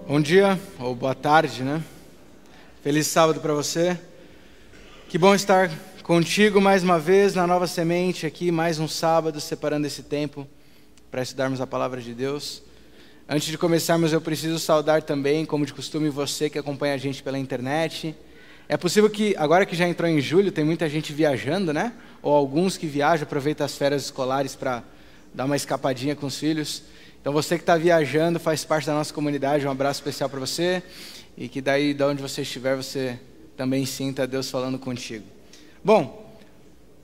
Bom dia, ou boa tarde, né? Feliz sábado para você. Que bom estar contigo mais uma vez na Nova Semente aqui, mais um sábado, separando esse tempo para estudarmos a Palavra de Deus. Antes de começarmos, eu preciso saudar também, como de costume, você que acompanha a gente pela internet. É possível que, agora que já entrou em julho, tem muita gente viajando, né? Ou alguns que viajam, aproveitam as férias escolares para dar uma escapadinha com os filhos. Então você que está viajando, faz parte da nossa comunidade, um abraço especial para você. E que daí, de onde você estiver, você também sinta Deus falando contigo. Bom,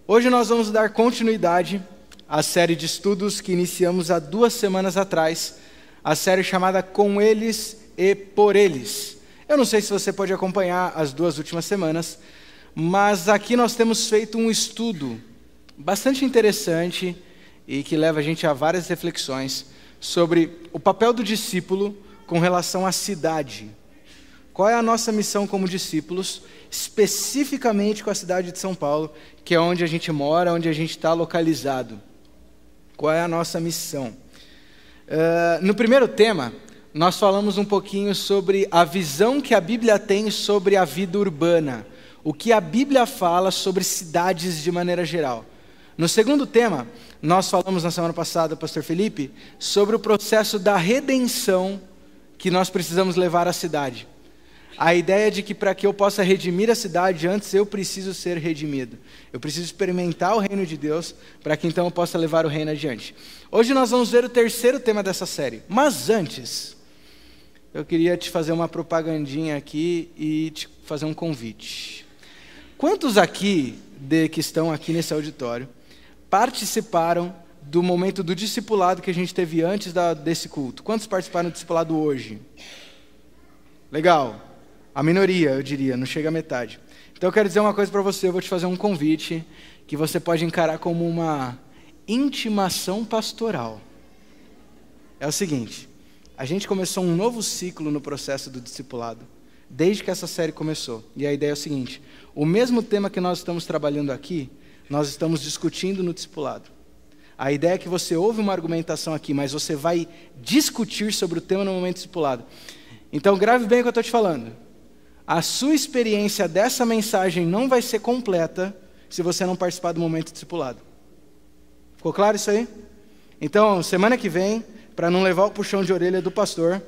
hoje nós vamos dar continuidade à série de estudos que iniciamos há 2 semanas atrás. A série chamada Com Eles e Por Eles. Eu não sei se você pode acompanhar as 2 últimas semanas, mas aqui nós temos feito um estudo bastante interessante e que leva a gente a várias reflexões sobre o papel do discípulo com relação à cidade. Qual é a nossa missão como discípulos, especificamente com a cidade de São Paulo, que é onde a gente mora, onde a gente está localizado. Qual é a nossa missão? No primeiro tema, nós falamos um pouquinho sobre a visão que a Bíblia tem sobre a vida urbana, o que a Bíblia fala sobre cidades de maneira geral. No segundo tema, nós falamos na semana passada, pastor Felipe, sobre o processo da redenção que nós precisamos levar à cidade. A ideia de que para que eu possa redimir a cidade, antes eu preciso ser redimido. Eu preciso experimentar o reino de Deus, para que então eu possa levar o reino adiante. Hoje nós vamos ver o terceiro tema dessa série. Mas antes, eu queria te fazer uma propagandinha aqui e te fazer um convite. Quantos aqui, que estão aqui nesse auditório, participaram do momento do discipulado que a gente teve antes desse culto? Quantos participaram do discipulado hoje? Legal. A minoria, eu diria, não chega a metade. Então eu quero dizer uma coisa para você, eu vou te fazer um convite que você pode encarar como uma intimação pastoral. É o seguinte, a gente começou um novo ciclo no processo do discipulado, desde que essa série começou. E a ideia é o seguinte, o mesmo tema que nós estamos trabalhando aqui, nós estamos discutindo no discipulado. A ideia é que você ouve uma argumentação aqui, mas você vai discutir sobre o tema no momento discipulado. Então grave bem o que eu estou te falando. A sua experiência dessa mensagem não vai ser completa se você não participar do momento discipulado. Ficou claro isso aí? Então, semana que vem, para não levar o puxão de orelha do pastor,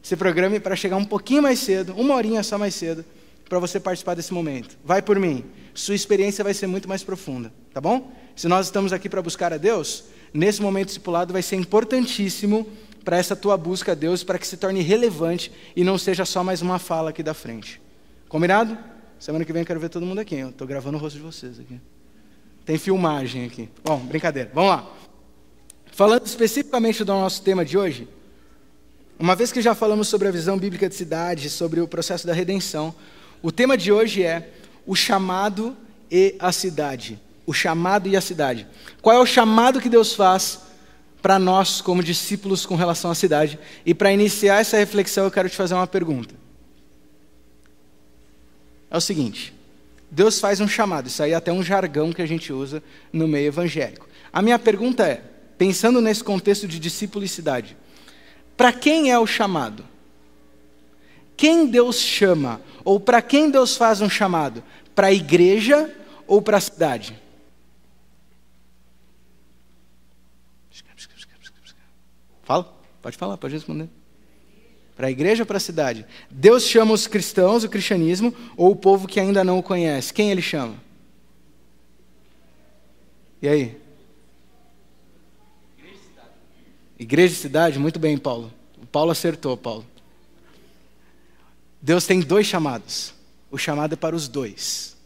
se programe para chegar um pouquinho mais cedo, 1 horinha só mais cedo, para você participar desse momento. Vai por mim. Sua experiência vai ser muito mais profunda, tá bom? Se nós estamos aqui para buscar a Deus, nesse momento discipulado vai ser importantíssimo para essa tua busca a Deus, para que se torne relevante e não seja só mais uma fala aqui da frente. Combinado? Semana que vem eu quero ver todo mundo aqui. Eu estou gravando o rosto de vocês aqui. Tem filmagem aqui. Bom, brincadeira. Vamos lá. Falando especificamente do nosso tema de hoje, uma vez que já falamos sobre a visão bíblica de cidade, sobre o processo da redenção, o tema de hoje é o chamado e a cidade. O chamado e a cidade. Qual é o chamado que Deus faz para nós como discípulos com relação à cidade? E para iniciar essa reflexão eu quero te fazer uma pergunta. É o seguinte, Deus faz um chamado, isso aí é até um jargão que a gente usa no meio evangélico. A minha pergunta é, pensando nesse contexto de discípulo e cidade, para quem é o chamado? Quem Deus chama? Ou para quem Deus faz um chamado? Para a igreja ou para a cidade? Fala, pode falar, pode responder. Para a igreja ou para a cidade? Deus chama os cristãos, o cristianismo, ou o povo que ainda não o conhece? Quem ele chama? E aí? Igreja e cidade. Igreja e cidade? Muito bem, Paulo. O Paulo acertou, Paulo. Deus tem 2 chamados. O chamado é para os 2.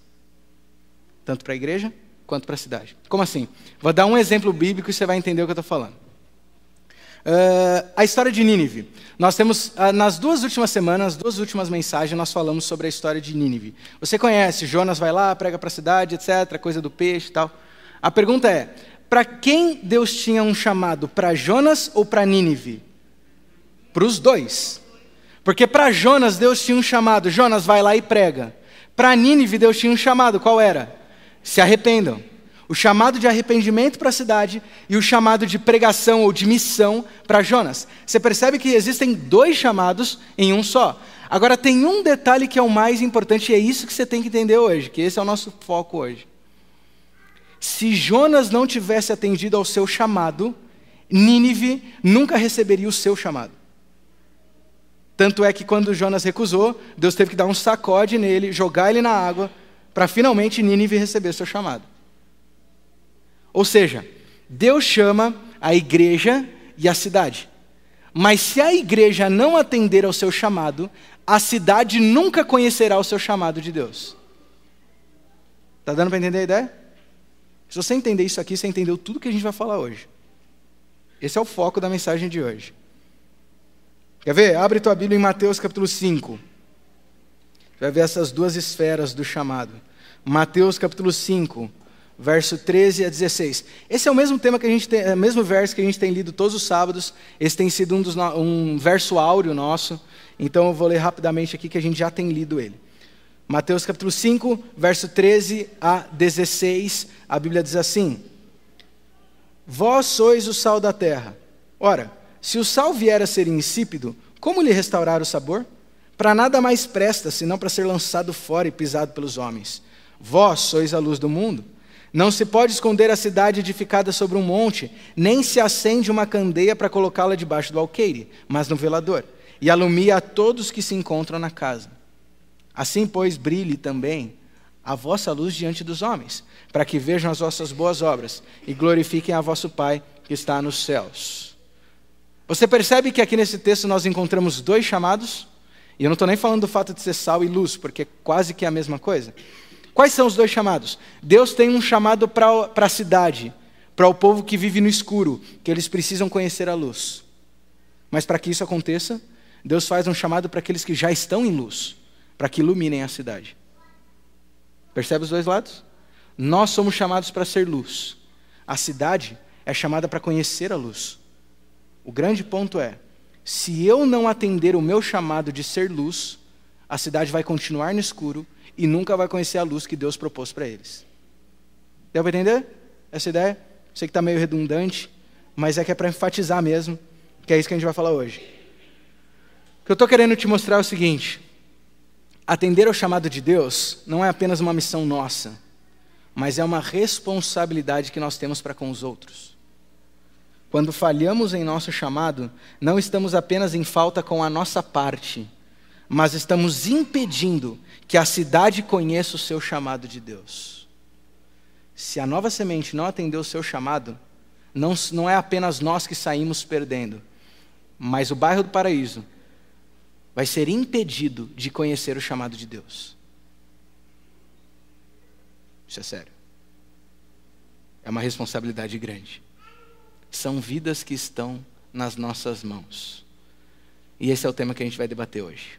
Tanto para a igreja, quanto para a cidade. Como assim? Vou dar um exemplo bíblico e você vai entender o que eu estou falando. A história de Nínive. Nós temos, nas 2 últimas semanas, 2 últimas mensagens, nós falamos sobre a história de Nínive. Você conhece, Jonas vai lá, prega para a cidade, etc., coisa do peixe e tal. A pergunta é, para quem Deus tinha um chamado? Para Jonas ou para Nínive? Para os 2. Porque para Jonas, Deus tinha um chamado. Jonas vai lá e prega. Para Nínive, Deus tinha um chamado. Qual era? Se arrependam. O chamado de arrependimento para a cidade e o chamado de pregação ou de missão para Jonas. Você percebe que existem 2 chamados em um só. Agora tem um detalhe que é o mais importante e é isso que você tem que entender hoje, que esse é o nosso foco hoje. Se Jonas não tivesse atendido ao seu chamado, Nínive nunca receberia o seu chamado. Tanto é que quando Jonas recusou, Deus teve que dar um sacode nele, jogar ele na água, para finalmente Nínive receber o seu chamado. Ou seja, Deus chama a igreja e a cidade. Mas se a igreja não atender ao seu chamado, a cidade nunca conhecerá o seu chamado de Deus. Está dando para entender a ideia? Se você entender isso aqui, você entendeu tudo que a gente vai falar hoje. Esse é o foco da mensagem de hoje. Quer ver? Abre tua Bíblia em Mateus capítulo 5. Você vai ver essas 2 esferas do chamado. Mateus capítulo 5, verso 13 a 16. Esse é o mesmo tema que a gente tem, é o mesmo verso que a gente tem lido todos os sábados. Esse tem sido um verso áureo nosso. Então eu vou ler rapidamente aqui que a gente já tem lido ele. Mateus capítulo 5, verso 13 a 16. A Bíblia diz assim: Vós sois o sal da terra. Ora, se o sal vier a ser insípido, como lhe restaurar o sabor? Para nada mais presta, senão para ser lançado fora e pisado pelos homens. Vós sois a luz do mundo. Não se pode esconder a cidade edificada sobre um monte, nem se acende uma candeia para colocá-la debaixo do alqueire, mas no velador, e alumia a todos que se encontram na casa. Assim, pois, brilhe também a vossa luz diante dos homens, para que vejam as vossas boas obras e glorifiquem a vosso Pai que está nos céus. Você percebe que aqui nesse texto nós encontramos 2 chamados? E eu não estou nem falando do fato de ser sal e luz, porque é quase que a mesma coisa. Quais são os 2 chamados? Deus tem um chamado para a cidade, para o povo que vive no escuro, que eles precisam conhecer a luz. Mas para que isso aconteça, Deus faz um chamado para aqueles que já estão em luz, para que iluminem a cidade. Percebe os 2 lados? Nós somos chamados para ser luz. A cidade é chamada para conhecer a luz. O grande ponto é, se eu não atender o meu chamado de ser luz, a cidade vai continuar no escuro e nunca vai conhecer a luz que Deus propôs para eles. Deu para entender essa ideia? Sei que está meio redundante, mas é que é para enfatizar mesmo, que é isso que a gente vai falar hoje. O que eu estou querendo te mostrar é o seguinte: atender ao chamado de Deus não é apenas uma missão nossa, mas é uma responsabilidade que nós temos para com os outros. Quando falhamos em nosso chamado, não estamos apenas em falta com a nossa parte, mas estamos impedindo que a cidade conheça o seu chamado de Deus. Se a Nova Semente não atender o seu chamado, não é apenas nós que saímos perdendo, mas o bairro do Paraíso vai ser impedido de conhecer o chamado de Deus. Isso é sério. É uma responsabilidade grande. São vidas que estão nas nossas mãos. E esse é o tema que a gente vai debater hoje.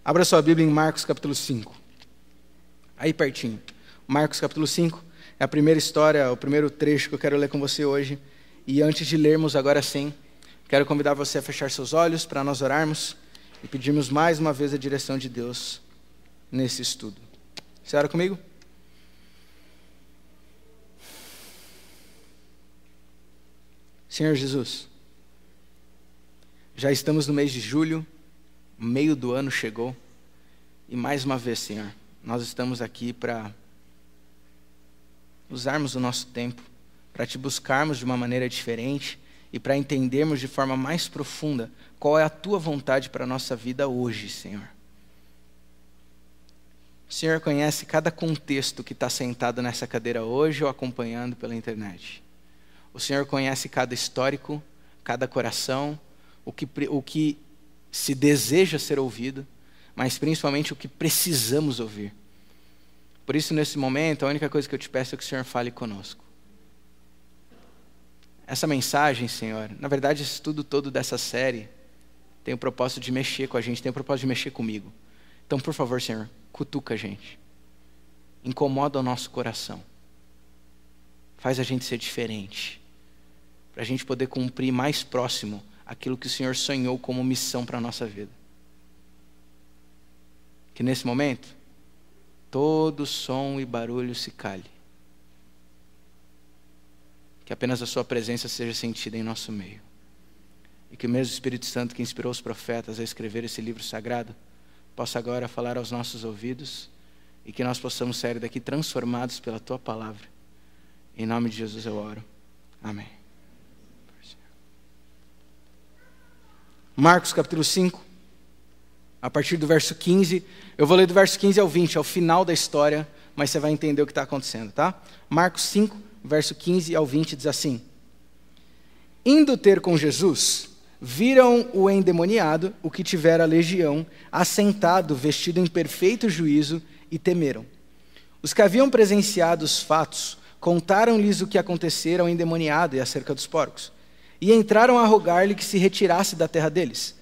Abra sua Bíblia em Marcos capítulo 5. Aí pertinho. Marcos capítulo 5 é a primeira história, o primeiro trecho que eu quero ler com você hoje. E antes de lermos agora sim, quero convidar você a fechar seus olhos para nós orarmos e pedirmos mais uma vez a direção de Deus nesse estudo. Você ora comigo? Senhor Jesus, já estamos no mês de julho, o meio do ano chegou, e mais uma vez, Senhor, nós estamos aqui para usarmos o nosso tempo, para Te buscarmos de uma maneira diferente e para entendermos de forma mais profunda qual é a Tua vontade para a nossa vida hoje, Senhor. O Senhor conhece cada contexto que está sentado nessa cadeira hoje ou acompanhando pela internet. O Senhor conhece cada histórico, cada coração, o que se deseja ser ouvido, mas principalmente o que precisamos ouvir. Por isso, nesse momento, a única coisa que eu te peço é que o Senhor fale conosco. Essa mensagem, Senhor, na verdade, esse estudo todo dessa série tem o propósito de mexer com a gente, tem o propósito de mexer comigo. Então, por favor, Senhor, cutuca a gente. Incomoda o nosso coração. Faz a gente ser diferente. Para a gente poder cumprir mais próximo aquilo que o Senhor sonhou como missão para a nossa vida. Que nesse momento, todo som e barulho se cale. que apenas a sua presença seja sentida em nosso meio. E que o mesmo Espírito Santo que inspirou os profetas a escrever esse livro sagrado, possa agora falar aos nossos ouvidos, e que nós possamos sair daqui transformados pela tua palavra. Em nome de Jesus eu oro. Amém. Marcos capítulo 5, a partir do verso 15, eu vou ler do verso 15 ao 20, ao final da história, mas você vai entender o que está acontecendo, tá? Marcos 5, verso 15 ao 20 diz assim: Indo ter com Jesus, viram o endemoniado, o que tivera legião, assentado, vestido em perfeito juízo, e temeram. Os que haviam presenciado os fatos, contaram-lhes o que acontecera ao endemoniado e acerca dos porcos, e entraram a rogar-lhe que se retirasse da terra deles.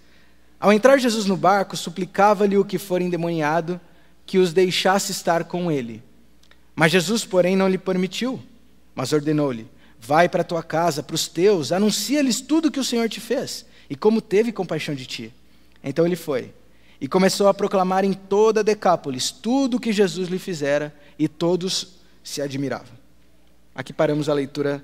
Ao entrar Jesus no barco, suplicava-lhe o que fora endemoniado, que os deixasse estar com ele. Mas Jesus, porém, não lhe permitiu, mas ordenou-lhe: Vai para a tua casa, para os teus, anuncia-lhes tudo o que o Senhor te fez, e como teve compaixão de ti. Então ele foi, e começou a proclamar em toda Decápolis tudo o que Jesus lhe fizera, e todos se admiravam. Aqui paramos a leitura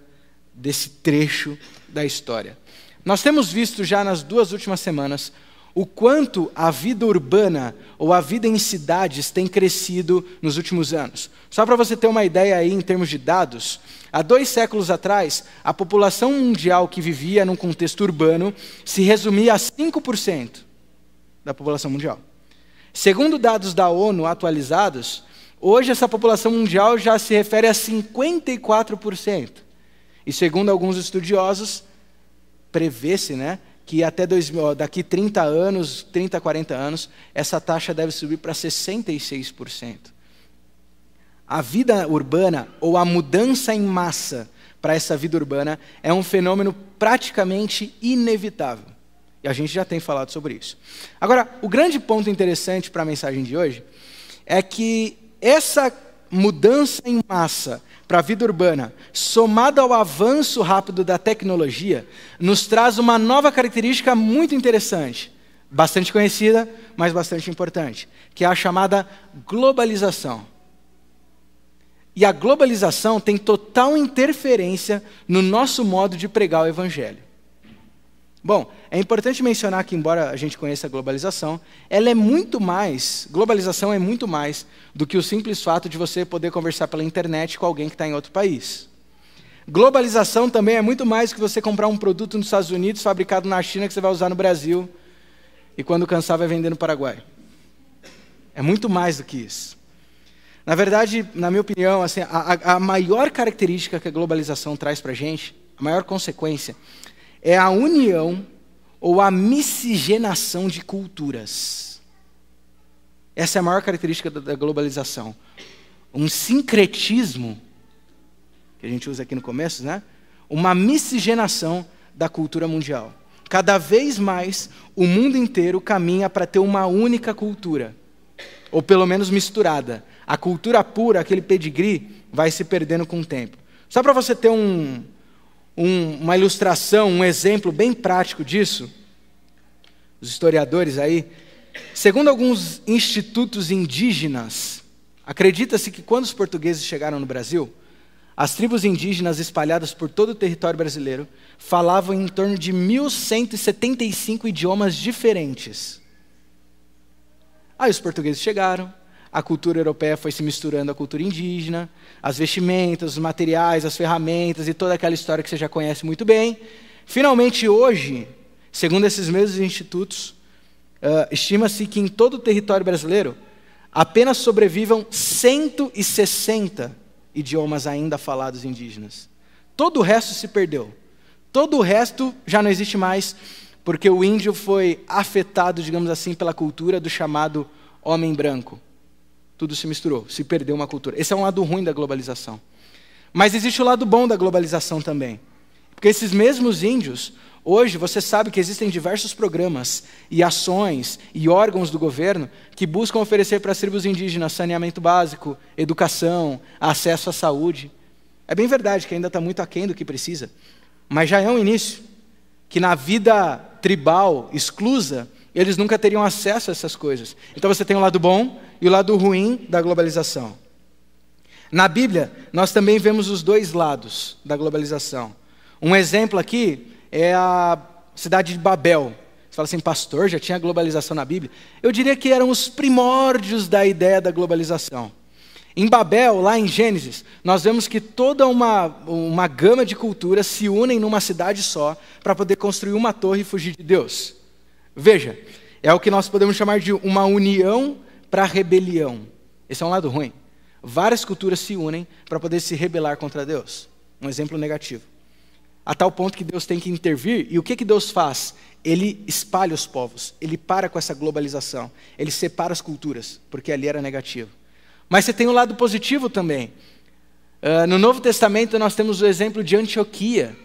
desse trecho da história. Nós temos visto já nas 2 últimas semanas o quanto a vida urbana ou a vida em cidades tem crescido nos últimos anos. Só para você ter uma ideia aí em termos de dados, há 2 séculos atrás, a população mundial que vivia num contexto urbano se resumia a 5% da população mundial. Segundo dados da ONU atualizados, hoje essa população mundial já se refere a 54%. E segundo alguns estudiosos, prevê-se, que até daqui 30 anos, 30, 40 anos, essa taxa deve subir para 66%. A vida urbana, ou a mudança em massa para essa vida urbana, é um fenômeno praticamente inevitável. E a gente já tem falado sobre isso. Agora, o grande ponto interessante para a mensagem de hoje é que essa mudança em massa para a vida urbana, somada ao avanço rápido da tecnologia, nos traz uma nova característica muito interessante, bastante conhecida, mas bastante importante, que é a chamada globalização. E a globalização tem total interferência no nosso modo de pregar o Evangelho. Bom, é importante mencionar que, embora a gente conheça a globalização, globalização é muito mais do que o simples fato de você poder conversar pela internet com alguém que está em outro país. Globalização também é muito mais que você comprar um produto nos Estados Unidos, fabricado na China, que você vai usar no Brasil, e quando cansar vai vender no Paraguai. É muito mais do que isso. Na verdade, na minha opinião, a maior característica que a globalização traz para a gente, a maior consequência, é a união ou a miscigenação de culturas. Essa é a maior característica da globalização. Um sincretismo, que a gente usa aqui no começo, uma miscigenação da cultura mundial. Cada vez mais, o mundo inteiro caminha para ter uma única cultura, ou pelo menos misturada. A cultura pura, aquele pedigree, vai se perdendo com o tempo. Só para você ter uma ilustração, um exemplo bem prático disso, os historiadores aí, segundo alguns institutos indígenas, acredita-se que quando os portugueses chegaram no Brasil, as tribos indígenas espalhadas por todo o território brasileiro falavam em torno de 1.175 idiomas diferentes. Aí os portugueses chegaram, a cultura europeia foi se misturando à cultura indígena, as vestimentas, os materiais, as ferramentas e toda aquela história que você já conhece muito bem. Finalmente, hoje, segundo esses mesmos institutos, estima-se que em todo o território brasileiro apenas sobrevivam 160 idiomas ainda falados indígenas. Todo o resto se perdeu. Todo o resto já não existe mais, porque o índio foi afetado, digamos assim, pela cultura do chamado homem branco. Tudo se misturou, se perdeu uma cultura. Esse é um lado ruim da globalização. Mas existe o lado bom da globalização também. Porque esses mesmos índios, hoje você sabe que existem diversos programas e ações e órgãos do governo que buscam oferecer para as tribos indígenas saneamento básico, educação, acesso à saúde. É bem verdade que ainda está muito aquém do que precisa, mas já é um início, que na vida tribal, exclusa, eles nunca teriam acesso a essas coisas. Então você tem o lado bom e o lado ruim da globalização. Na Bíblia, nós também vemos os dois lados da globalização. Um exemplo aqui é a cidade de Babel. Você fala assim, pastor, já tinha globalização na Bíblia? Eu diria que eram os primórdios da ideia da globalização. Em Babel, lá em Gênesis, nós vemos que toda uma gama de culturas se unem numa cidade só para poder construir uma torre e fugir de Deus. Veja, é o que nós podemos chamar de uma união para rebelião. Esse é um lado ruim. Várias culturas se unem para poder se rebelar contra Deus. Um exemplo negativo. A tal ponto que Deus tem que intervir, e o que Deus faz? Ele espalha os povos, ele para com essa globalização, ele separa as culturas, porque ali era negativo. Mas você tem o lado positivo também. No Novo Testamento nós temos o exemplo de Antioquia,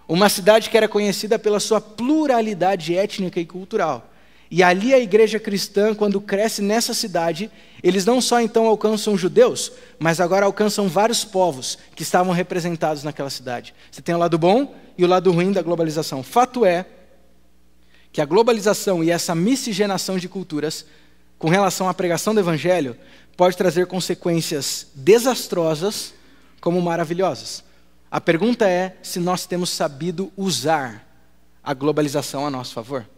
uma cidade que era conhecida pela sua pluralidade étnica e cultural. E ali a igreja cristã, quando cresce nessa cidade, eles não só então alcançam judeus, mas agora alcançam vários povos que estavam representados naquela cidade. Você tem o lado bom e o lado ruim da globalização. Fato é que a globalização e essa miscigenação de culturas, com relação à pregação do evangelho, pode trazer consequências desastrosas como maravilhosas. A pergunta é se nós temos sabido usar a globalização a nosso favor.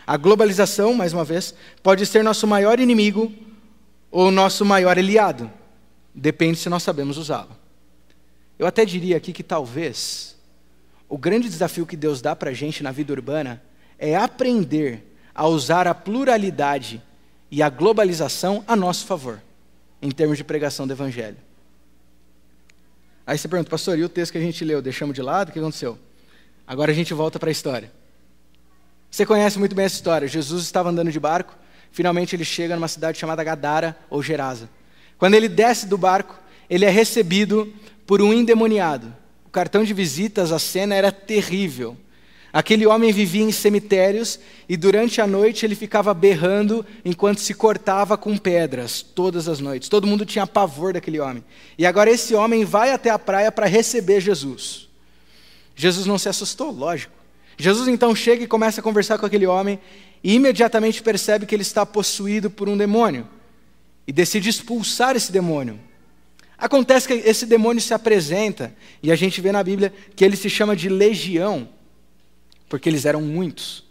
A globalização, mais uma vez, pode ser nosso maior inimigo ou nosso maior aliado. Depende se nós sabemos usá-lo. Eu até diria aqui que talvez o grande desafio que Deus dá para a gente na vida urbana é aprender a usar a pluralidade e a globalização a nosso favor, em termos de pregação do evangelho. Aí você pergunta, pastor, e o texto que a gente leu, deixamos de lado? O que aconteceu? Agora a gente volta para a história. Você conhece muito bem essa história. Jesus estava andando de barco, finalmente ele chega numa cidade chamada Gadara ou Gerasa. Quando ele desce do barco, ele é recebido por um endemoniado. O cartão de visitas, a cena era terrível. Aquele homem vivia em cemitérios e durante a noite ele ficava berrando enquanto se cortava com pedras, todas as noites. Todo mundo tinha pavor daquele homem. E agora esse homem vai até a praia para receber Jesus. Jesus não se assustou, lógico. Jesus então chega e começa a conversar com aquele homem e imediatamente percebe que ele está possuído por um demônio e decide expulsar esse demônio. Acontece que esse demônio se apresenta e a gente vê na Bíblia que ele se chama de legião, porque eles eram muitos.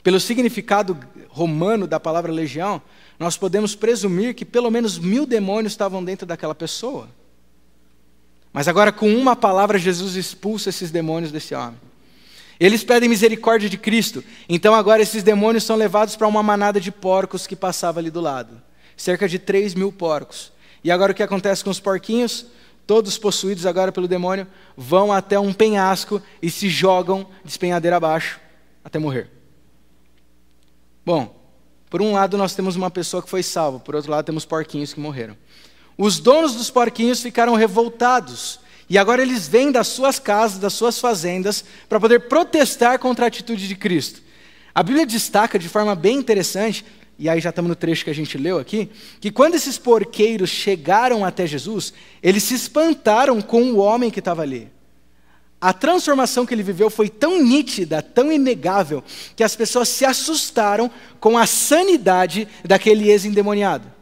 Pelo significado romano da palavra legião, nós podemos presumir que pelo menos 1000 demônios estavam dentro daquela pessoa. Mas agora com uma palavra Jesus expulsa esses demônios desse homem. Eles pedem misericórdia de Cristo, então agora esses demônios são levados para uma manada de porcos que passava ali do lado. Cerca de 3.000 porcos. E agora o que acontece com os porquinhos? Todos possuídos agora pelo demônio, vão até um penhasco e se jogam de despenhadeira abaixo até morrer. Bom, por um lado nós temos uma pessoa que foi salva, por outro lado temos porquinhos que morreram. Os donos dos porquinhos ficaram revoltados. E agora eles vêm das suas casas, das suas fazendas, para poder protestar contra a atitude de Cristo. A Bíblia destaca de forma bem interessante, e aí já estamos no trecho que a gente leu aqui, que quando esses porqueiros chegaram até Jesus, eles se espantaram com o homem que estava ali. A transformação que ele viveu foi tão nítida, tão inegável, que as pessoas se assustaram com a sanidade daquele ex-endemoniado.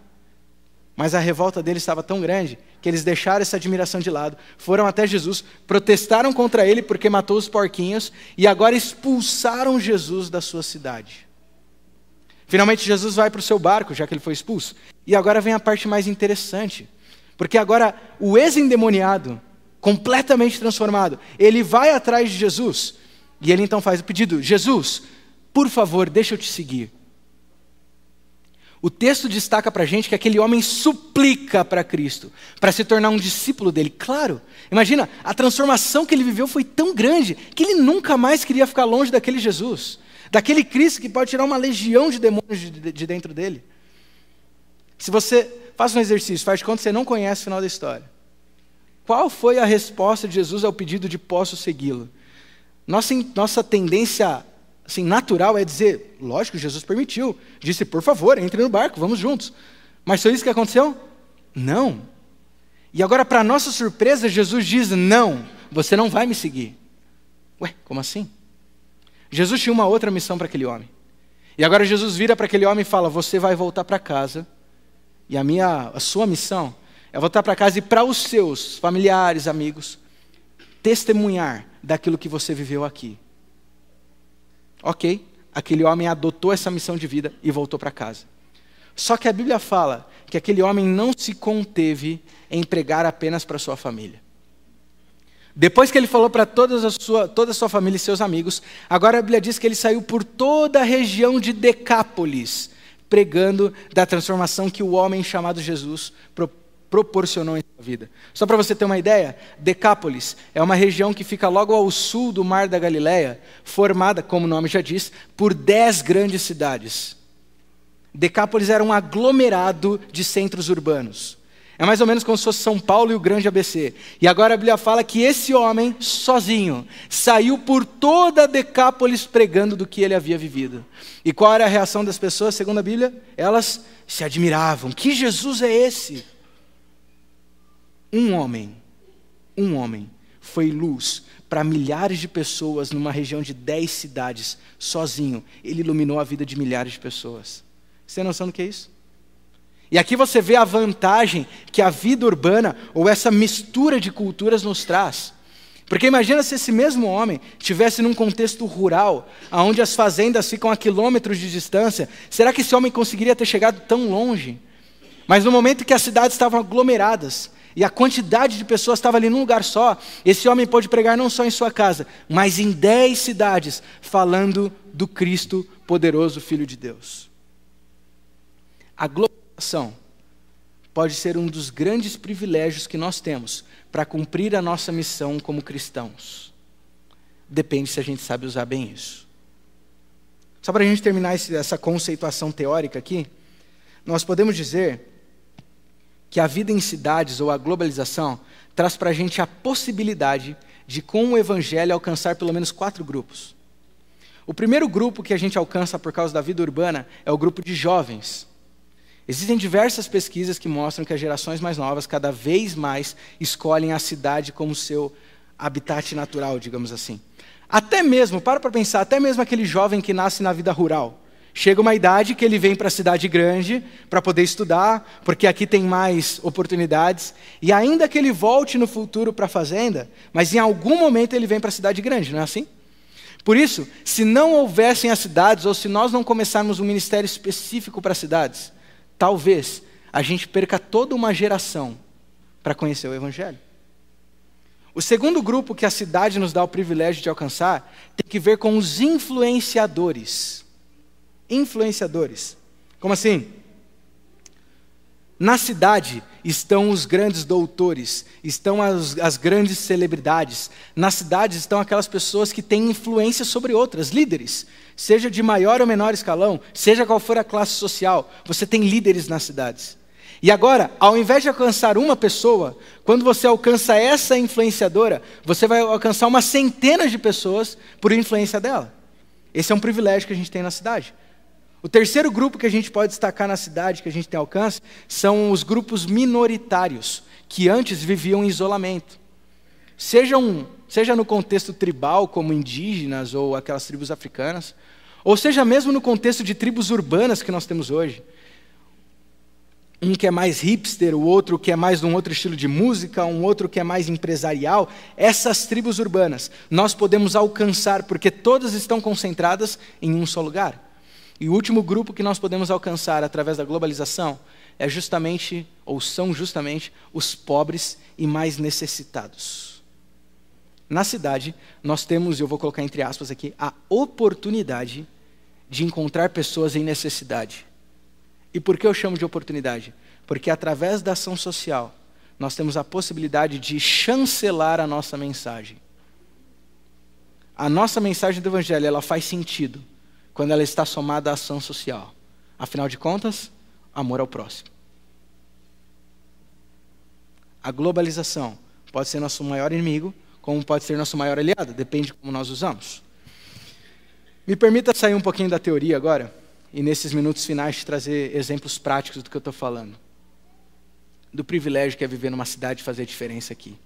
Mas a revolta deles estava tão grande que eles deixaram essa admiração de lado, foram até Jesus, protestaram contra ele porque matou os porquinhos e agora expulsaram Jesus da sua cidade. Finalmente Jesus vai para o seu barco, já que ele foi expulso. E agora vem a parte mais interessante, porque agora o ex-endemoniado, completamente transformado, ele vai atrás de Jesus e ele então faz o pedido, Jesus, por favor, deixa eu te seguir. O texto destaca para a gente que aquele homem suplica para Cristo, para se tornar um discípulo dele. Claro, imagina, a transformação que ele viveu foi tão grande, que ele nunca mais queria ficar longe daquele Jesus, daquele Cristo que pode tirar uma legião de demônios de dentro dele. Se você faz um exercício, faz de conta que você não conhece o final da história. Qual foi a resposta de Jesus ao pedido de posso segui-lo? Nossa tendência assim, natural é dizer, lógico, Jesus permitiu. Disse, por favor, entre no barco, vamos juntos. Mas foi isso que aconteceu? Não. E agora, para nossa surpresa, Jesus diz, não, você não vai me seguir. Ué, como assim? Jesus tinha uma outra missão para aquele homem. E agora Jesus vira para aquele homem e fala, você vai voltar para casa. E a sua missão é voltar para casa e para os seus familiares, amigos, testemunhar daquilo que você viveu aqui. Ok, aquele homem adotou essa missão de vida e voltou para casa. Só que a Bíblia fala que aquele homem não se conteve em pregar apenas para sua família. Depois que ele falou para toda a sua família e seus amigos, agora a Bíblia diz que ele saiu por toda a região de Decápolis, pregando da transformação que o homem chamado Jesus proporcionou em sua vida. Só para você ter uma ideia, Decápolis é uma região que fica logo ao sul do Mar da Galileia, formada, como o nome já diz, por 10 grandes cidades. Decápolis era um aglomerado de centros urbanos. É mais ou menos como se fosse São Paulo e o grande ABC. E agora a Bíblia fala que esse homem, sozinho, saiu por toda Decápolis pregando do que ele havia vivido. E qual era a reação das pessoas, segundo a Bíblia? Elas se admiravam. Que Jesus é esse? Um homem foi luz para milhares de pessoas numa região de 10 cidades, sozinho. Ele iluminou a vida de milhares de pessoas. Você tem noção do que é isso? E aqui você vê a vantagem que a vida urbana, ou essa mistura de culturas nos traz. Porque imagina se esse mesmo homem estivesse num contexto rural, onde as fazendas ficam a quilômetros de distância. Será que esse homem conseguiria ter chegado tão longe? Mas no momento que as cidades estavam aglomeradas, e a quantidade de pessoas estava ali num lugar só, esse homem pôde pregar não só em sua casa, mas em 10 cidades, falando do Cristo poderoso, Filho de Deus. A globalização pode ser um dos grandes privilégios que nós temos para cumprir a nossa missão como cristãos. Depende se a gente sabe usar bem isso. Só para a gente terminar essa conceituação teórica aqui, nós podemos dizer que a vida em cidades ou a globalização traz para a gente a possibilidade de, com o Evangelho, alcançar pelo menos 4 grupos. O primeiro grupo que a gente alcança por causa da vida urbana é o grupo de jovens. Existem diversas pesquisas que mostram que as gerações mais novas cada vez mais escolhem a cidade como seu habitat natural, digamos assim. Até mesmo, para pensar, até mesmo aquele jovem que nasce na vida rural. Chega uma idade que ele vem para a cidade grande para poder estudar, porque aqui tem mais oportunidades. E ainda que ele volte no futuro para a fazenda, mas em algum momento ele vem para a cidade grande, não é assim? Por isso, se não houvessem as cidades, ou se nós não começarmos um ministério específico para as cidades, talvez a gente perca toda uma geração para conhecer o Evangelho. O segundo grupo que a cidade nos dá o privilégio de alcançar tem que ver com os influenciadores. Influenciadores. Como assim? Na cidade estão os grandes doutores, estão as grandes celebridades. Na cidade estão aquelas pessoas que têm influência sobre outras, líderes. Seja de maior ou menor escalão, seja qual for a classe social, você tem líderes nas cidades. E agora, ao invés de alcançar uma pessoa, quando você alcança essa influenciadora, você vai alcançar uma centena de pessoas por influência dela. Esse é um privilégio que a gente tem na cidade. O terceiro grupo que a gente pode destacar na cidade, que a gente tem alcance, são os grupos minoritários, que antes viviam em isolamento. Seja no contexto tribal, como indígenas ou aquelas tribos africanas, ou seja mesmo no contexto de tribos urbanas que nós temos hoje. Um que é mais hipster, o outro que é mais de um outro estilo de música, um outro que é mais empresarial. Essas tribos urbanas nós podemos alcançar, porque todas estão concentradas em um só lugar. E o último grupo que nós podemos alcançar através da globalização é justamente, ou são justamente, os pobres e mais necessitados. Na cidade, nós temos, e eu vou colocar entre aspas aqui, a oportunidade de encontrar pessoas em necessidade. E por que eu chamo de oportunidade? Porque através da ação social, nós temos a possibilidade de chancelar a nossa mensagem. A nossa mensagem do Evangelho, ela faz sentido quando ela está somada à ação social. Afinal de contas, amor ao próximo. A globalização pode ser nosso maior inimigo, como pode ser nosso maior aliado, depende de como nós usamos. Me permita sair um pouquinho da teoria agora, e nesses minutos finais te trazer exemplos práticos do que eu estou falando. Do privilégio que é viver numa cidade e fazer diferença aqui.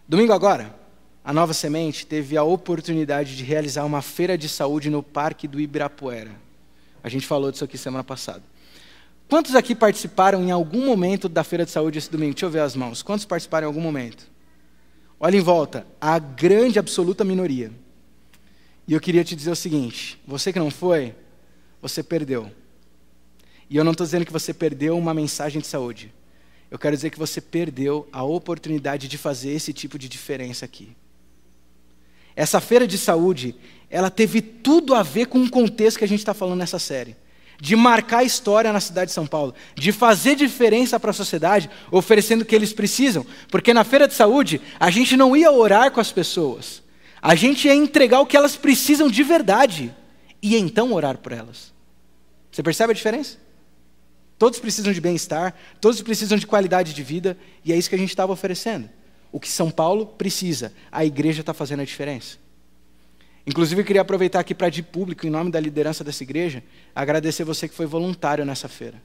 Domingo agora, a Nova Semente teve a oportunidade de realizar uma feira de saúde no Parque do Ibirapuera. A gente falou disso aqui semana passada. Quantos aqui participaram em algum momento da feira de saúde esse domingo? Deixa eu ver as mãos. Quantos participaram em algum momento? Olha em volta, a grande, absoluta minoria. E eu queria te dizer o seguinte, você que não foi, você perdeu. E eu não estou dizendo que você perdeu uma mensagem de saúde. Eu quero dizer que você perdeu a oportunidade de fazer esse tipo de diferença aqui. Essa feira de saúde, ela teve tudo a ver com o contexto que a gente está falando nessa série. De marcar história na cidade de São Paulo, de fazer diferença para a sociedade, oferecendo o que eles precisam. Porque na feira de saúde, a gente não ia orar com as pessoas, a gente ia entregar o que elas precisam de verdade, e então orar por elas. Você percebe a diferença? Todos precisam de bem-estar, todos precisam de qualidade de vida, e é isso que a gente estava oferecendo. O que São Paulo precisa, a igreja está fazendo a diferença. Inclusive, eu queria aproveitar aqui para de público, em nome da liderança dessa igreja, agradecer você que foi voluntário nessa feira.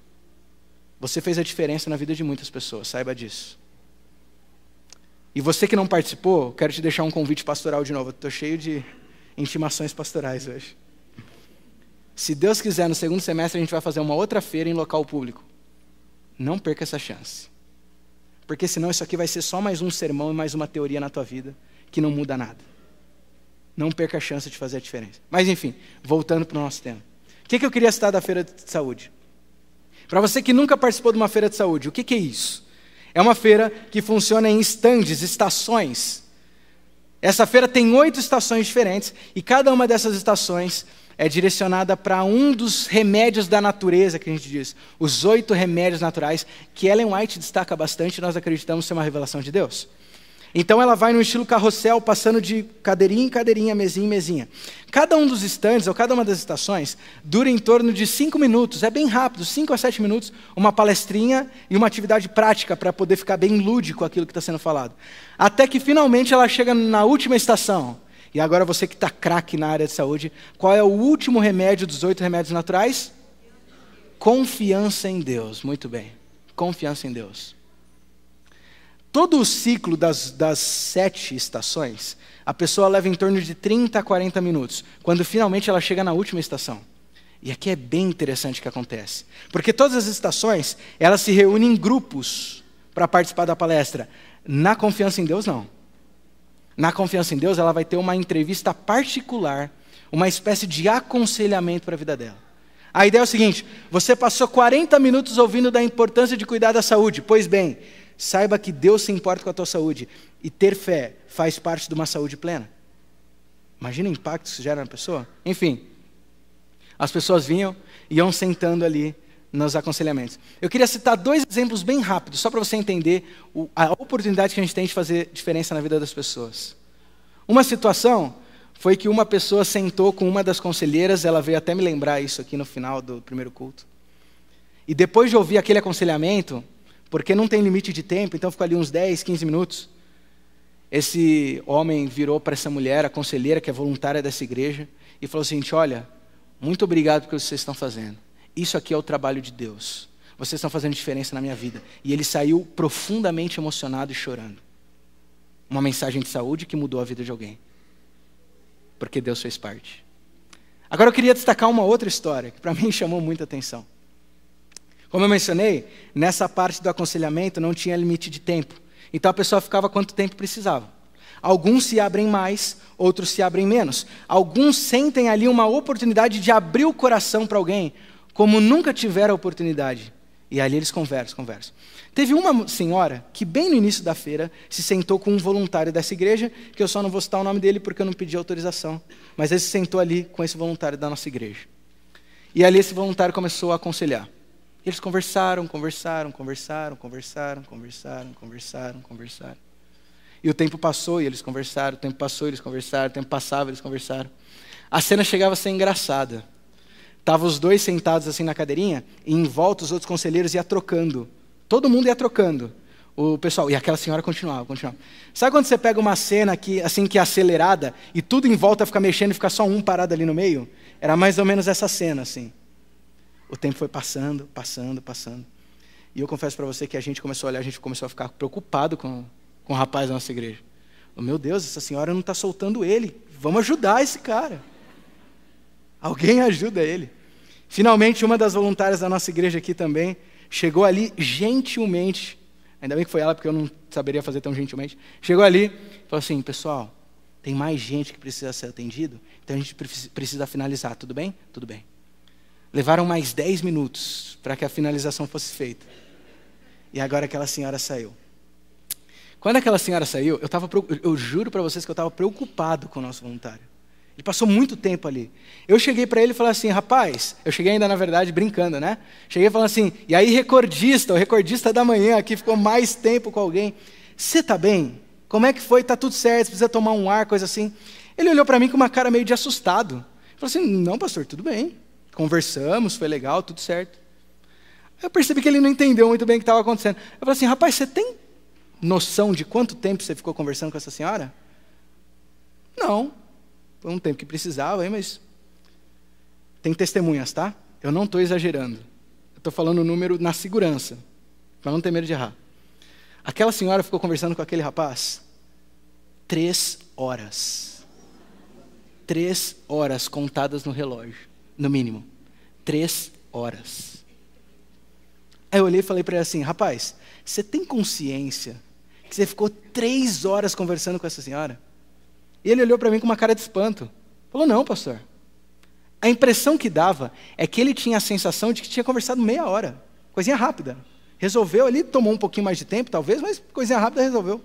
Você fez a diferença na vida de muitas pessoas, saiba disso. E você que não participou, quero te deixar um convite pastoral de novo. Estou cheio de intimações pastorais hoje. Se Deus quiser, no segundo semestre a gente vai fazer uma outra feira em local público. Não perca essa chance. Porque senão isso aqui vai ser só mais um sermão e mais uma teoria na tua vida que não muda nada. Não perca a chance de fazer a diferença. Mas enfim, voltando para o nosso tema. O que eu queria citar da feira de saúde? Para você que nunca participou de uma feira de saúde, o que é isso? É uma feira que funciona em estandes, estações. Essa feira tem 8 estações diferentes e cada uma dessas estações é direcionada para um dos remédios da natureza, que a gente diz. Os 8 remédios naturais, que Ellen White destaca bastante e nós acreditamos ser uma revelação de Deus. Então ela vai no estilo carrossel, passando de cadeirinha em cadeirinha, mesinha em mesinha. Cada um dos estandes, ou cada uma das estações, dura em torno de 5 minutos. É bem rápido, 5 a 7 minutos, uma palestrinha e uma atividade prática para poder ficar bem lúdico aquilo que está sendo falado. Até que finalmente ela chega na última estação. E agora você que está craque na área de saúde, qual é o último remédio dos 8 remédios naturais? Confiança em Deus. Muito bem, confiança em Deus. Todo o ciclo das 7 estações, a pessoa leva em torno de 30 a 40 minutos, quando finalmente ela chega na última estação. E aqui é bem interessante o que acontece. Porque todas as estações, elas se reúnem em grupos para participar da palestra. Na Confiança em Deus, não. Na Confiança em Deus, ela vai ter uma entrevista particular, uma espécie de aconselhamento para a vida dela. A ideia é o seguinte, você passou 40 minutos ouvindo da importância de cuidar da saúde. Pois bem, saiba que Deus se importa com a tua saúde. E ter fé faz parte de uma saúde plena. Imagina o impacto que isso gera na pessoa. Enfim, as pessoas iam sentando ali nos aconselhamentos. Eu queria citar 2 exemplos bem rápidos, só para você entender a oportunidade que a gente tem de fazer diferença na vida das pessoas. Uma situação foi que uma pessoa sentou com uma das conselheiras, ela veio até me lembrar isso aqui no final do primeiro culto. E depois de ouvir aquele aconselhamento, porque não tem limite de tempo, então ficou ali uns 10, 15 minutos. Esse homem virou para essa mulher, a conselheira, que é voluntária dessa igreja, e falou assim, olha, muito obrigado pelo que vocês estão fazendo. Isso aqui é o trabalho de Deus. Vocês estão fazendo diferença na minha vida. E ele saiu profundamente emocionado e chorando. Uma mensagem de saúde que mudou a vida de alguém. Porque Deus fez parte. Agora eu queria destacar uma outra história, que para mim chamou muita atenção. Como eu mencionei, nessa parte do aconselhamento não tinha limite de tempo. Então a pessoa ficava quanto tempo precisava. Alguns se abrem mais, outros se abrem menos. Alguns sentem ali uma oportunidade de abrir o coração para alguém, como nunca tiveram a oportunidade. E ali eles conversam. Teve uma senhora que bem no início da feira se sentou com um voluntário dessa igreja, que eu só não vou citar o nome dele porque eu não pedi autorização. Mas ele se sentou ali com esse voluntário da nossa igreja. E ali esse voluntário começou a aconselhar. Eles conversaram. E o tempo passou e eles conversaram, o tempo passou e eles conversaram, o tempo passava e eles conversaram. A cena chegava a ser engraçada. Estavam os 2 sentados assim na cadeirinha, e em volta os outros conselheiros iam trocando. Todo mundo ia trocando. O pessoal, e aquela senhora continuava. Sabe quando você pega uma cena que é acelerada, e tudo em volta fica mexendo e fica só um parado ali no meio? Era mais ou menos essa cena, assim. O tempo foi passando. E eu confesso para você que a gente começou a olhar, a gente começou a ficar preocupado com o rapaz da nossa igreja. Oh, meu Deus, essa senhora não está soltando ele. Vamos ajudar esse cara. Alguém ajuda ele. Finalmente, uma das voluntárias da nossa igreja aqui também chegou ali gentilmente, ainda bem que foi ela, porque eu não saberia fazer tão gentilmente, chegou ali e falou assim: pessoal, tem mais gente que precisa ser atendido, então a gente precisa finalizar, tudo bem? Tudo bem. Levaram mais 10 minutos para que a finalização fosse feita. E agora aquela senhora saiu. Quando aquela senhora saiu, eu juro para vocês que eu estava preocupado com o nosso voluntário. Ele passou muito tempo ali. Eu cheguei para ele e falei assim: rapaz, eu cheguei ainda na verdade brincando, né? Cheguei falando assim: e aí o recordista da manhã aqui ficou mais tempo com alguém. Você tá bem? Como é que foi? Tá tudo certo? Precisa tomar um ar, coisa assim. Ele olhou para mim com uma cara meio de assustado. Falou assim: não, pastor, tudo bem. Conversamos, foi legal, tudo certo. Eu percebi que ele não entendeu muito bem o que estava acontecendo. Eu falei assim: rapaz, você tem noção de quanto tempo você ficou conversando com essa senhora? Não. Foi um tempo que precisava, mas tem testemunhas, tá? Eu não estou exagerando. Eu estou falando o número na segurança, para não ter medo de errar. Aquela senhora ficou conversando com aquele rapaz 3 horas. 3 horas contadas no relógio, no mínimo. 3 horas. Aí eu olhei e falei para ele assim: rapaz, você tem consciência que você ficou 3 horas conversando com essa senhora? E ele olhou para mim com uma cara de espanto. Falou: não, pastor. A impressão que dava é que ele tinha a sensação de que tinha conversado meia hora. Coisinha rápida. Resolveu ali, tomou um pouquinho mais de tempo, talvez, mas coisinha rápida resolveu.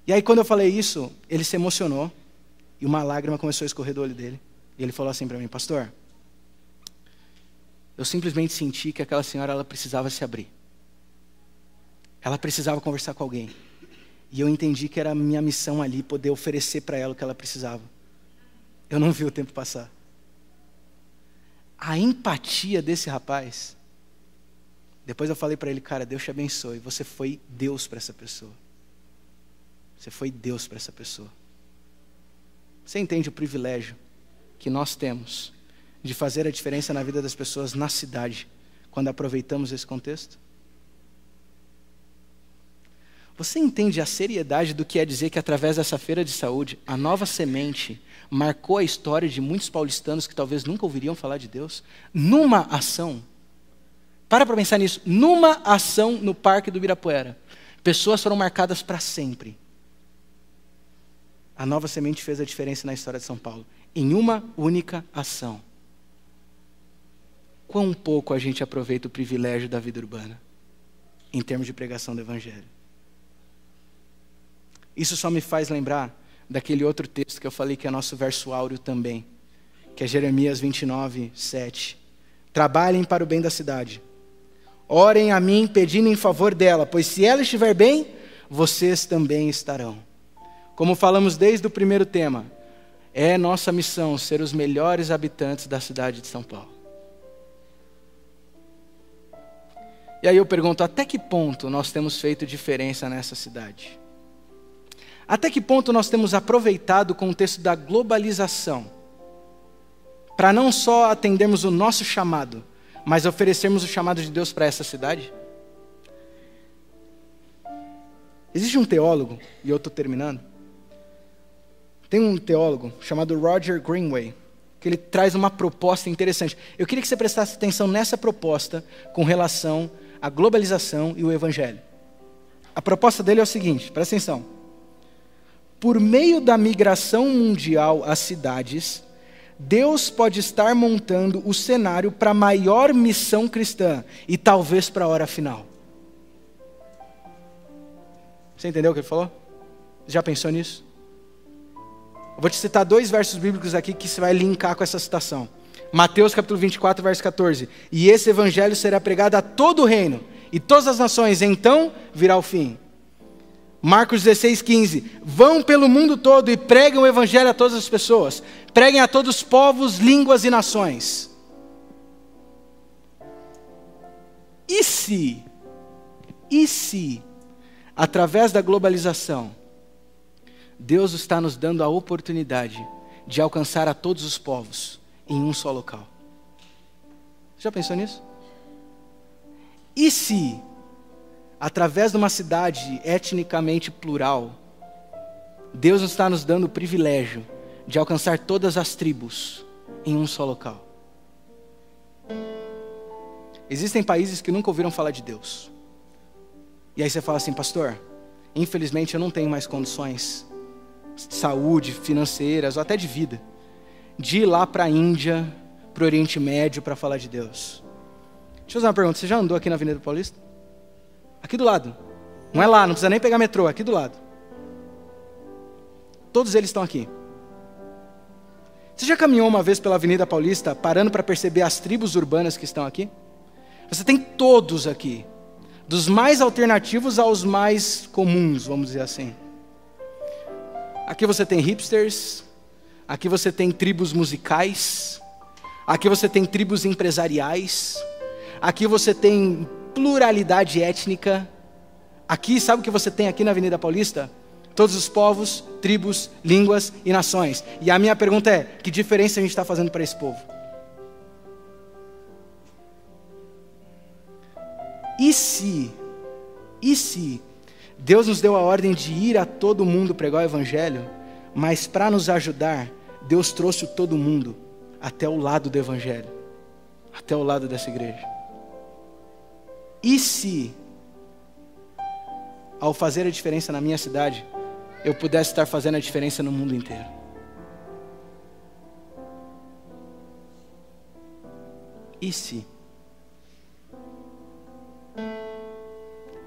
E aí, quando eu falei isso, ele se emocionou e uma lágrima começou a escorrer do olho dele. E ele falou assim para mim: pastor, eu simplesmente senti que aquela senhora ela precisava se abrir. Ela precisava conversar com alguém. E eu entendi que era a minha missão ali, poder oferecer para ela o que ela precisava. Eu não vi o tempo passar. A empatia desse rapaz. Depois eu falei para ele: cara, Deus te abençoe. Você foi Deus para essa pessoa. Você foi Deus para essa pessoa. Você entende o privilégio que nós temos de fazer a diferença na vida das pessoas na cidade, quando aproveitamos esse contexto? Você entende a seriedade do que é dizer que através dessa feira de saúde, a Nova Semente marcou a história de muitos paulistanos que talvez nunca ouviriam falar de Deus? Numa ação, para pensar nisso, numa ação no Parque do Ibirapuera, pessoas foram marcadas para sempre. A Nova Semente fez a diferença na história de São Paulo, em uma única ação. Quão pouco a gente aproveita o privilégio da vida urbana, em termos de pregação do Evangelho. Isso só me faz lembrar daquele outro texto que eu falei que é nosso verso áureo também, que é Jeremias 29, 7. Trabalhem para o bem da cidade. Orem a mim pedindo em favor dela, pois se ela estiver bem, vocês também estarão. Como falamos desde o primeiro tema, é nossa missão ser os melhores habitantes da cidade de São Paulo. E aí eu pergunto: até que ponto nós temos feito diferença nessa cidade? Até que ponto nós temos aproveitado o contexto da globalização para não só atendermos o nosso chamado, mas oferecermos o chamado de Deus para essa cidade? Existe um teólogo, e eu estou terminando, tem um teólogo chamado Roger Greenway, que ele traz uma proposta interessante. Eu queria que você prestasse atenção nessa proposta com relação à globalização e o Evangelho. A proposta dele é o seguinte, presta atenção. Por meio da migração mundial às cidades, Deus pode estar montando o cenário para a maior missão cristã e talvez para a hora final. Você entendeu o que ele falou? Já pensou nisso? Eu vou te citar 2 versos bíblicos aqui que você vai linkar com essa citação. Mateus capítulo 24, verso 14. E esse evangelho será pregado a todo o reino e todas as nações, então virá o fim. Marcos 16, 15. Vão pelo mundo todo e preguem o evangelho a todas as pessoas. Preguem a todos os povos, línguas e nações. E se, através da globalização, Deus está nos dando a oportunidade de alcançar a todos os povos em um só local? Já pensou nisso? E se, através de uma cidade etnicamente plural, Deus está nos dando o privilégio de alcançar todas as tribos em um só local? Existem países que nunca ouviram falar de Deus. E aí você fala assim, pastor, infelizmente eu não tenho mais condições de saúde, financeiras ou até de vida, de ir lá para a Índia, para o Oriente Médio para falar de Deus. Deixa eu fazer uma pergunta, você já andou aqui na Avenida Paulista? Aqui do lado. Não é lá, não precisa nem pegar metrô, aqui do lado. Todos eles estão aqui. Você já caminhou uma vez pela Avenida Paulista, parando para perceber as tribos urbanas que estão aqui? Você tem todos aqui, dos mais alternativos aos mais comuns, vamos dizer assim. Aqui você tem hipsters, aqui você tem tribos musicais, aqui você tem tribos empresariais, aqui você tem pluralidade étnica. Aqui, sabe o que você tem aqui na Avenida Paulista? Todos os povos, tribos, línguas e nações. E a minha pergunta é, que diferença a gente está fazendo para esse povo? E se Deus nos deu a ordem de ir a todo mundo pregar o Evangelho, mas para nos ajudar, Deus trouxe todo mundo até o lado do Evangelho, até o lado dessa igreja? E se, ao fazer a diferença na minha cidade, eu pudesse estar fazendo a diferença no mundo inteiro? E se?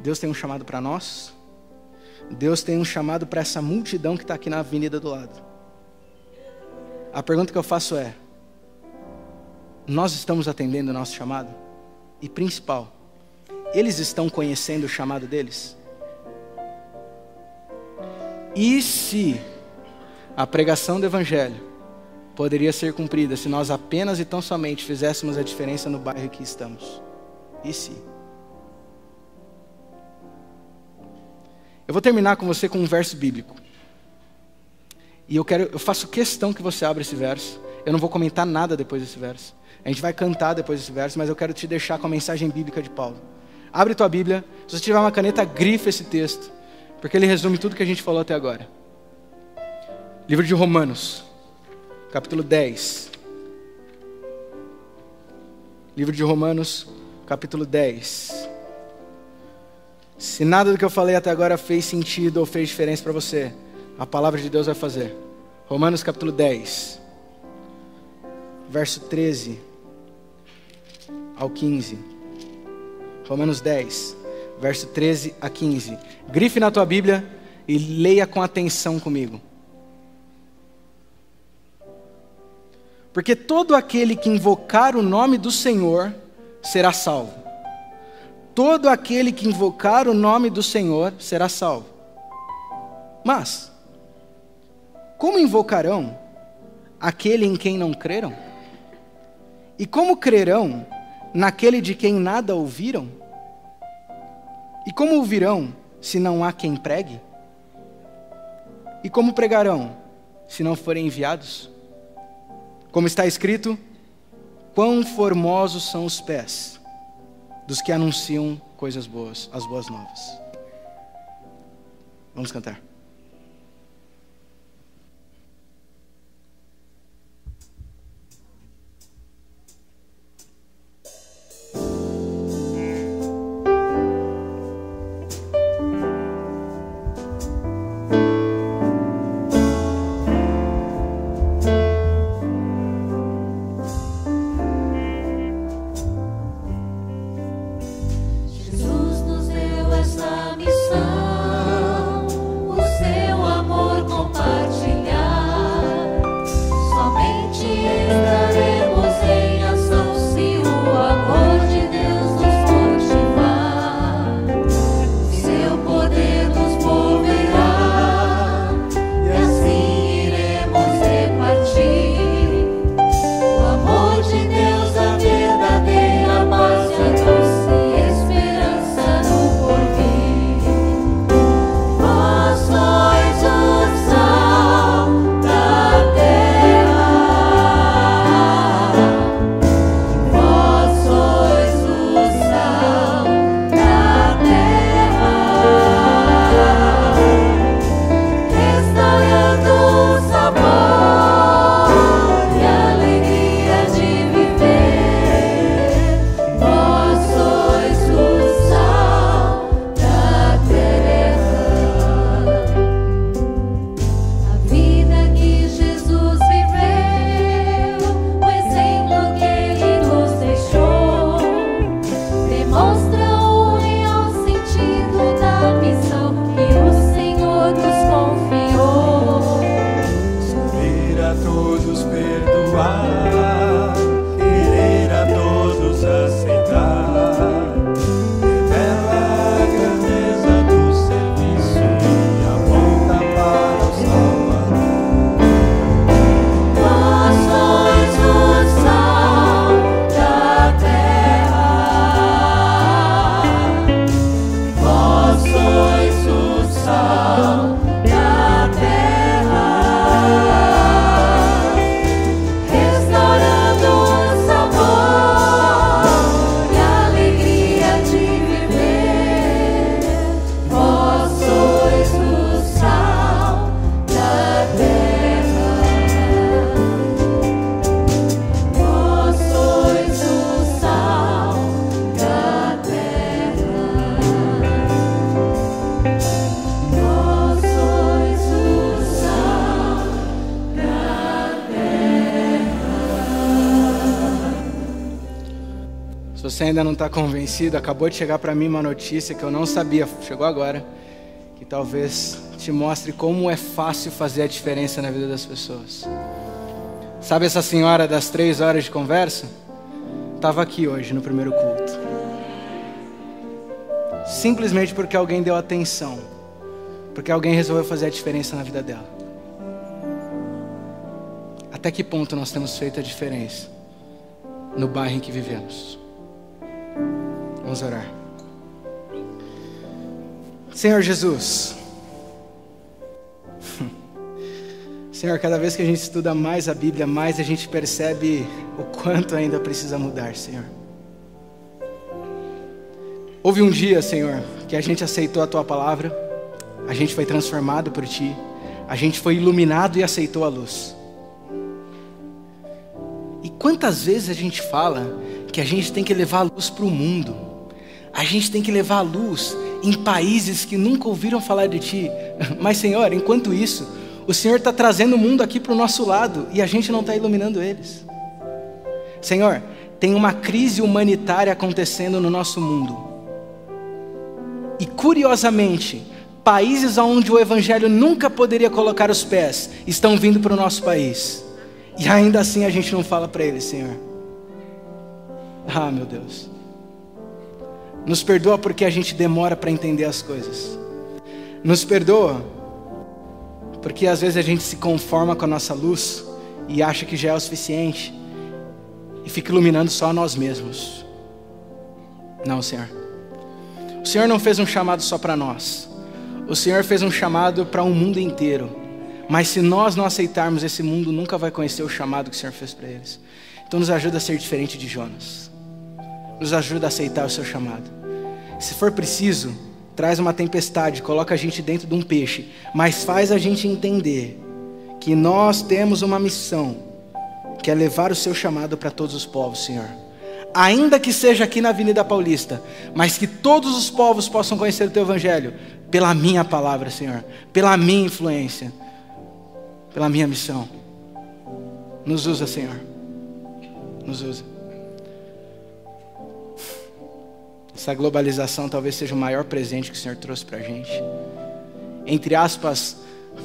Deus tem um chamado para nós. Deus tem um chamado para essa multidão que está aqui na avenida do lado. A pergunta que eu faço é, nós estamos atendendo o nosso chamado? E principal, eles estão conhecendo o chamado deles? E se a pregação do Evangelho poderia ser cumprida se nós apenas e tão somente fizéssemos a diferença no bairro que estamos? E se? Eu vou terminar com você com um verso bíblico. E eu faço questão que você abra esse verso. Eu não vou comentar nada depois desse verso. A gente vai cantar depois desse verso, mas eu quero te deixar com a mensagem bíblica de Paulo. Abre tua Bíblia. Se você tiver uma caneta, grifa esse texto, porque ele resume tudo que a gente falou até agora. Livro de Romanos, capítulo 10. Livro de Romanos, capítulo 10. Se nada do que eu falei até agora fez sentido ou fez diferença para você, a palavra de Deus vai fazer. Romanos capítulo 10, verso 13 ao 15. Romanos 10, verso 13 a 15. Grife na tua Bíblia e leia com atenção comigo. Porque todo aquele que invocar o nome do Senhor será salvo. Todo aquele que invocar o nome do Senhor será salvo. Mas, como invocarão aquele em quem não creram? E como crerão naquele de quem nada ouviram? E como ouvirão se não há quem pregue? E como pregarão se não forem enviados? Como está escrito, quão formosos são os pés dos que anunciam coisas boas, as boas novas. Vamos cantar. Jesus nos deu essa missão. todos perdoar, querer a todos aceitar, revela a grandeza do serviço e aponta para o Salvador. Vós sois o sal da terra, vós sois o sal da terra, restaurando o sabor e a alegria de viver. Vós sois o sal da terra, vós sois o sal da terra, vós sois o sal da Se você ainda não está convencido, acabou de chegar para mim uma notícia que eu não sabia, chegou agora, que talvez te mostre como é fácil fazer a diferença na vida das pessoas. Sabe essa senhora das 3 horas de conversa? Estava aqui hoje no primeiro culto. Simplesmente porque alguém deu atenção, porque alguém resolveu fazer a diferença na vida dela. Até que ponto nós temos feito a diferença no bairro em que vivemos? Vamos orar. Senhor Jesus, Senhor, cada vez que a gente estuda mais a Bíblia, mais a gente percebe o quanto ainda precisa mudar, Senhor. Houve um dia, Senhor, que a gente aceitou a Tua palavra, a gente foi transformado por Ti, a gente foi iluminado e aceitou a luz. E quantas vezes a gente fala que a gente tem que levar a luz para o mundo, a gente tem que levar a luz em países que nunca ouviram falar de Ti, mas Senhor, enquanto isso, o Senhor está trazendo o mundo aqui para o nosso lado e a gente não está iluminando eles. Senhor, tem uma crise humanitária acontecendo no nosso mundo. E curiosamente, países onde o Evangelho nunca poderia colocar os pés, estão vindo para o nosso país. E ainda assim a gente não fala para eles, Senhor. Ah, meu Deus. Nos perdoa porque a gente demora para entender as coisas. Nos perdoa porque às vezes a gente se conforma com a nossa luz e acha que já é o suficiente e fica iluminando só a nós mesmos. Não, Senhor. O Senhor não fez um chamado só para nós. O Senhor fez um chamado para um mundo inteiro. Mas se nós não aceitarmos, esse mundo nunca vai conhecer o chamado que o Senhor fez para eles. Então nos ajuda a ser diferente de Jonas. Nos ajuda a aceitar o seu chamado. Se for preciso, traz uma tempestade, coloca a gente dentro de um peixe, mas faz a gente entender que nós temos uma missão, que é levar o seu chamado para todos os povos, Senhor. Ainda que seja aqui na Avenida Paulista, mas que todos os povos possam conhecer o Teu Evangelho, pela minha palavra, Senhor, pela minha influência, pela minha missão. Nos usa, Senhor. Nos usa. Essa globalização talvez seja o maior presente que o Senhor trouxe para a gente. Entre aspas,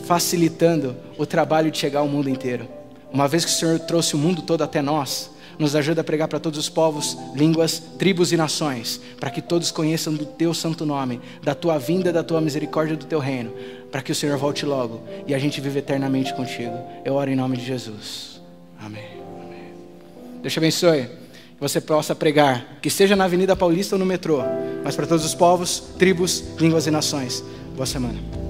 facilitando o trabalho de chegar ao mundo inteiro. Uma vez que o Senhor trouxe o mundo todo até nós, nos ajuda a pregar para todos os povos, línguas, tribos e nações, para que todos conheçam do Teu santo nome, da Tua vinda, da Tua misericórdia, do Teu reino, para que o Senhor volte logo e a gente viva eternamente contigo. Eu oro em nome de Jesus. Amém. Amém. Deus te abençoe. Que você possa pregar, que seja na Avenida Paulista ou no metrô, mas para todos os povos, tribos, línguas e nações. Boa semana.